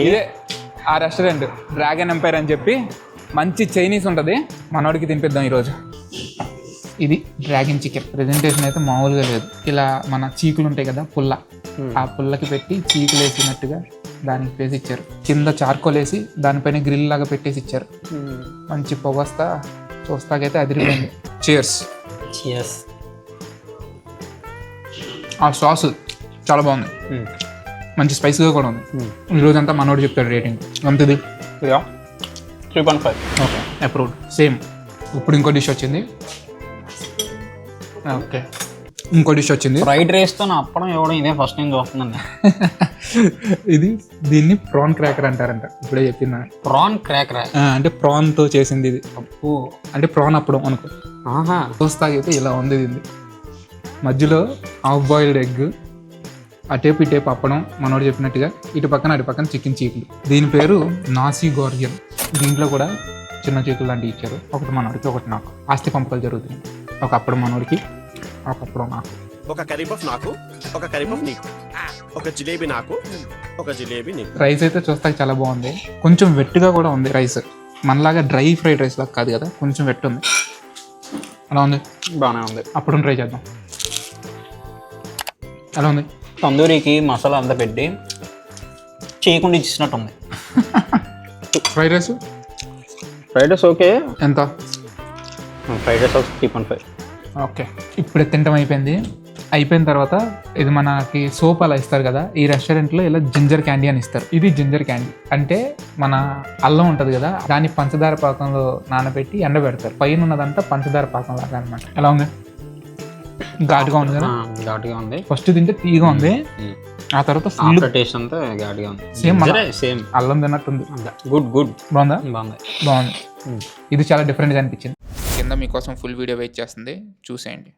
ఇదే ఆ restaurant dragon umpire అని చెప్పి మంచి చైనీస్ ఉంటుంది, మనోడికి తినిపిద్దాం ఈరోజు. ఇది డ్రాగన్ చికెన్. ప్రెజెంటేషన్ అయితే మామూలుగా లేదు. ఇలా మన చీకులు ఉంటాయి కదా పుల్ల, ఆ పుల్లకి పెట్టి చీకులు వేసినట్టుగా దానికి వేసి ఇచ్చారు. కింద చార్కోల్ వేసి దానిపైన గ్రిల్ లాగా పెట్టేసి ఇచ్చారు. మంచి పొగస్తా చూస్తాకైతే అదిరిపోయింది. చియర్స్. ఆ సాస్ చాలా బాగుంది, మంచి స్పైసీగా కూడా ఉంది. ఈరోజంతా మనోడు చెప్తాడు రేటింగ్ అంతది 3.5. Okay, approved. సేమ్. ఇప్పుడు ఇంకో డిష్ వచ్చింది. ఓకే, ఇంకో డిష్ వచ్చింది. ఫ్రైడ్ రైస్తో నా అప్పడం ఇవ్వడం ఇదే ఫస్ట్ టైం చూస్తుందండి. ఇది దీన్ని ప్రాన్ క్రాకర్ అంటారంట. ఇప్పుడే చెప్పిందా? ప్రాన్ క్రాకర్ అంటే ప్రాన్తో చేసింది ఇది. అప్పు అంటే ప్రాన్ అప్పడం అనుకో. చూస్తాకైతే ఇలా ఉంది. దీన్ని మధ్యలో హాఫ్ బాయిల్డ్ ఎగ్, అటేపు ఇటేపు అప్పడం మనోడు చెప్పినట్టుగా, ఇటు పక్కన అటు పక్కన చికెన్ చీకులు. దీని పేరు నాసీ గోర్గియన్. దీంట్లో కూడా చిన్న చీకులు లాంటివి ఇచ్చారు. ఒకటి మనోడికి, ఒకటి నాకు. ఆస్తి పంపకాలు జరుగుతుంది. ఒక అప్పడం మనోడికి, ఒక అప్పడం నాకు. ఒక కర్రీ పఫ్ నాకు, ఒక కర్రీ పఫ్ నీకు, ఒక జిలేబీ నాకు, ఒక జిలేబీ నీకు. రైస్ అయితే చూస్తాక చాలా బాగుంది. కొంచెం వెట్టుగా కూడా ఉంది రైస్. మనలాగా డ్రై ఫ్రైడ్ రైస్ లాగా కాదు కదా, కొంచెం వెట్టు ఉంది. అలా ఉంది, బాగానే ఉంది. అప్పుడు ట్రై చేద్దాం. ఎలా ఉంది? తందూరికి మసాలా అంతా పెట్టి చేయకుండా ఇచ్చినట్టు ఉంది. Fried rice okay. ఎంత? Fried rice 3.5. ఓకే, ఇప్పుడే తింటాం అయిపోయింది. అయిపోయిన తర్వాత ఇది మనకి సోప్ అలా ఇస్తారు కదా, ఈ రెస్టారెంట్లో ఇలా జింజర్ క్యాండీ అని ఇస్తారు. ఇది జింజర్ క్యాండీ అంటే మన అల్లం ఉంటుంది కదా, దాన్ని పంచదార పాకంలో నానబెట్టి ఎండబెడతారు. పైన ఉన్నదంతా పంచదార పాకం లాగా అనమాట. ఎలా ఉంది? ఘాటుగా ఉంది కదా? ఘాటుగా ఉంది. ఫస్ట్ తింటే తీగా ఉంది, ఆ తర్వాత ఫుల్ టేస్ట్ అంతా ఘాటుగా ఉంది. సేమ్ అల్లం తిన్నట్టుంది. గుడ్. బాగుందా? బాగుంది. ఇది చాలా డిఫరెంట్గా అనిపించింది. కింద మీకోసం ఫుల్ వీడియో వెయిట్ చేస్తుంది, చూసేయండి.